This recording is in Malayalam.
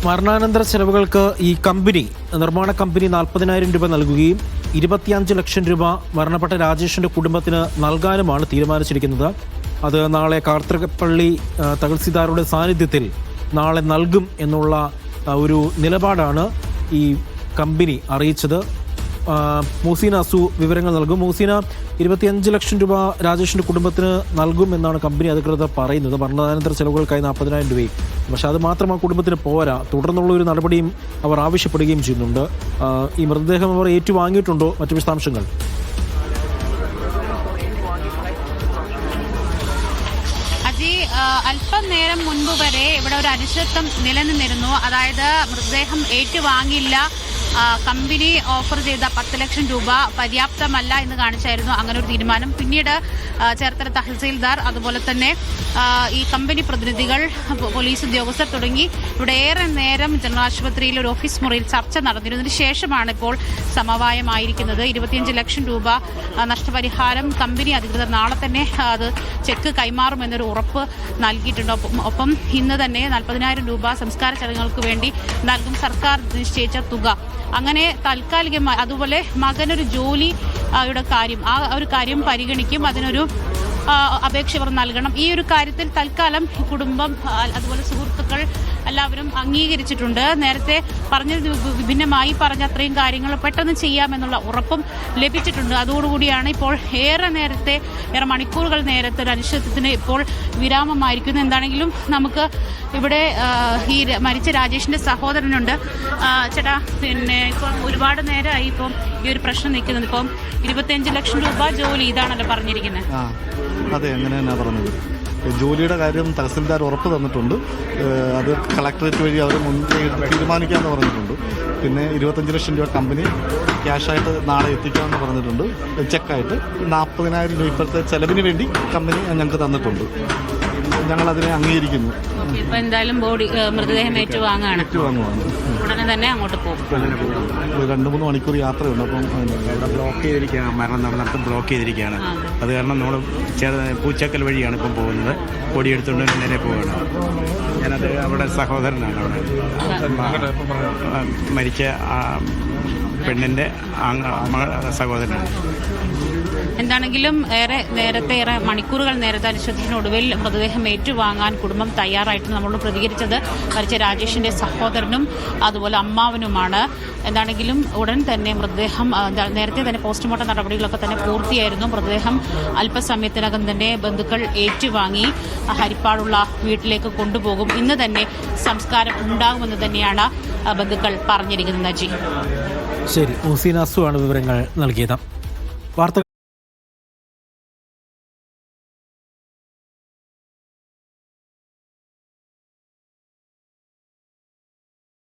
മരണാനന്തര ചെലവുകൾക്ക് ഈ നിർമ്മാണ കമ്പനി 40,000 രൂപ നൽകുകയും 25 ലക്ഷം രൂപ മരണപ്പെട്ട രാജേഷിന്റെ കുടുംബത്തിന് നൽകാനുമാണ് തീരുമാനിച്ചിരിക്കുന്നത്. അത് നാളെ കാർത്തികപ്പള്ളി തഹസിൽദാരുടെ സാന്നിധ്യത്തിൽ നാളെ നൽകും എന്നുള്ള ഒരു നിലപാടാണ് ഈ കമ്പനി അറിയിച്ചത്. മൂസീന അസു വിവരങ്ങൾ നൽകും. മൂസീന, 25 ലക്ഷം രൂപ രാജേഷിന്റെ കുടുംബത്തിന് നൽകുമെന്നാണ് കമ്പനി അധികൃതർ പറയുന്നത്. മരണാനന്തര ചെലവുകൾക്കായി 40,000 രൂപയും. പക്ഷെ അത് മാത്രം ആ കുടുംബത്തിന് പോരാ, തുടർന്നുള്ള ഒരു നടപടിയും അവർ ആവശ്യപ്പെടുകയും ചെയ്യുന്നുണ്ട്. ഈ മൃതദേഹം അവർ ഏറ്റുവാങ്ങിയിട്ടുണ്ടോ? മറ്റു വിശദാംശങ്ങൾ? അല്പം നേരം മുൻപ് വരെ ഇവിടെ ഒരു അനിശ്ചിതത്വം നിലനിന്നിരുന്നു. അതായത് മൃതദേഹം ഏറ്റുവാങ്ങില്ല, കമ്പനി ഓഫർ ചെയ്ത 10 ലക്ഷം രൂപ പര്യാപ്തമല്ല എന്ന് കാണിച്ചായിരുന്നു അങ്ങനെ ഒരു തീരുമാനം. പിന്നീട് ചേർത്തല തഹസിൽദാർ, അതുപോലെ തന്നെ ഈ കമ്പനി പ്രതിനിധികൾ, പോലീസ് ഉദ്യോഗസ്ഥർ തുടങ്ങി ഇവിടെ ഏറെ നേരം ജനറൽ ആശുപത്രിയിൽ ഒരു ഓഫീസ് മുറിയിൽ ചർച്ച നടന്നിരുന്നതിന് ശേഷമാണ് ഇപ്പോൾ സമവായമായിരിക്കുന്നത്. 25 ലക്ഷം രൂപ നഷ്ടപരിഹാരം കമ്പനി അധികൃതർ നാളെ തന്നെ അത് ചെക്ക് കൈമാറുമെന്നൊരു ഉറപ്പ് നൽകിയിട്ടുണ്ട്. ഒപ്പം ഇന്ന് തന്നെ 40,000 രൂപ സംസ്കാര ചടങ്ങുകൾക്ക് വേണ്ടി നൽകും സർക്കാർ നിശ്ചയിച്ച തുക. അങ്ങനെ താൽക്കാലികമായി, അതുപോലെ മകനൊരു ജോലിയുടെ കാര്യം, ആ ഒരു കാര്യം പരിഗണിക്കും, അതിനൊരു അപേക്ഷ ഇവർ നൽകണം. ഈ ഒരു കാര്യത്തിൽ തൽക്കാലം കുടുംബം, അതുപോലെ സുഹൃത്തുക്കൾ എല്ലാവരും അംഗീകരിച്ചിട്ടുണ്ട്. നേരത്തെ പറഞ്ഞത് വിഭിന്നമായി പറഞ്ഞ അത്രയും കാര്യങ്ങൾ പെട്ടെന്ന് ചെയ്യാമെന്നുള്ള ഉറപ്പും ലഭിച്ചിട്ടുണ്ട്. അതോടുകൂടിയാണ് ഇപ്പോൾ ഏറെ മണിക്കൂറുകൾ നേരത്തെ ഒരു അനിശ്ചിതത്വത്തിന് ഇപ്പോൾ വിരാമമായിരിക്കുന്നു. എന്താണെങ്കിലും നമുക്ക് ഇവിടെ ഈ മരിച്ച രാജേഷിന്റെ സഹോദരനുണ്ട്. ചേട്ടാ, പിന്നെ ഇപ്പം ഒരുപാട് നേരമായി ഇപ്പം ഈ ഒരു പ്രശ്നം നിൽക്കുന്നത്. ഇപ്പം 25 ലക്ഷം രൂപ ജോലി, ഇതാണല്ലോ പറഞ്ഞിരിക്കുന്നത്. അതെ, അങ്ങനെ തന്നെ പറഞ്ഞത്. ജോലിയുടെ കാര്യം തഹസിൽദാർ ഉറപ്പ് തന്നിട്ടുണ്ട്. അത് കളക്ടറേറ്റ് വഴി അവർ തീരുമാനിക്കാമെന്ന് പറഞ്ഞിട്ടുണ്ട്. പിന്നെ 25 ലക്ഷം രൂപ കമ്പനി ക്യാഷായിട്ട് നാളെ എത്തിക്കാമെന്ന് പറഞ്ഞിട്ടുണ്ട്. ചെക്കായിട്ട് 40,000 രൂപ ഇപ്പോഴത്തെ ചെലവിന് വേണ്ടി കമ്പനി ഞങ്ങൾക്ക് തന്നിട്ടുണ്ട്. ഞങ്ങളതിനെ അംഗീകരിക്കുന്നു. ഇപ്പൊ എന്തായാലും മൃതദേഹം ഏറ്റുവാങ്ങുകയാണ്. ഉടനെ തന്നെ അങ്ങോട്ട് പോകും. 2-3 മണിക്കൂർ യാത്രയുണ്ട്. അപ്പം ബ്ലോക്ക് ചെയ്തിരിക്കുകയാണ്, മരണം നടന്നിടത്ത് ബ്ലോക്ക് ചെയ്തിരിക്കുകയാണ്. അത് കാരണം നമ്മൾ പൂച്ചക്കൽ വഴിയാണ് ഇപ്പം പോകുന്നത്. പൊടിയെടുത്തുകൊണ്ട് നേരെ പോവുകയാണ്. ഞാനത് അവിടെ സഹോദരനാണ്, അവിടെ മരിച്ച പെണ്ണിൻ്റെ സഹോദരനാണ്. എന്താണെങ്കിലും ഏറെ മണിക്കൂറുകൾ നേരത്തെ അനിശ്ചിതത്വത്തിനൊടുവിൽ മൃതദേഹം ഏറ്റുവാങ്ങാൻ കുടുംബം തയ്യാറായിട്ട് നമ്മളോട് പ്രതികരിച്ചത് മരിച്ച രാജേഷിന്റെ സഹോദരനും അതുപോലെ അമ്മാവനുമാണ്. എന്താണെങ്കിലും ഉടൻ തന്നെ മൃതദേഹം, നേരത്തെ തന്നെ പോസ്റ്റ്മോർട്ടം നടപടികളൊക്കെ തന്നെ പൂർത്തിയായിരുന്നു. മൃതദേഹം അല്പസമയത്തിനകം തന്നെ ബന്ധുക്കൾ ഏറ്റുവാങ്ങി ഹരിപ്പാടുള്ള വീട്ടിലേക്ക് കൊണ്ടുപോകും. ഇന്ന് തന്നെ സംസ്കാരം ഉണ്ടാകുമെന്ന് തന്നെയാണ് ബന്ധുക്കൾ പറഞ്ഞിരിക്കുന്നത്. ശരി, മൂസീന അസു ആണ് വിവരങ്ങൾ നൽകിയത്. വാർത്തകൾ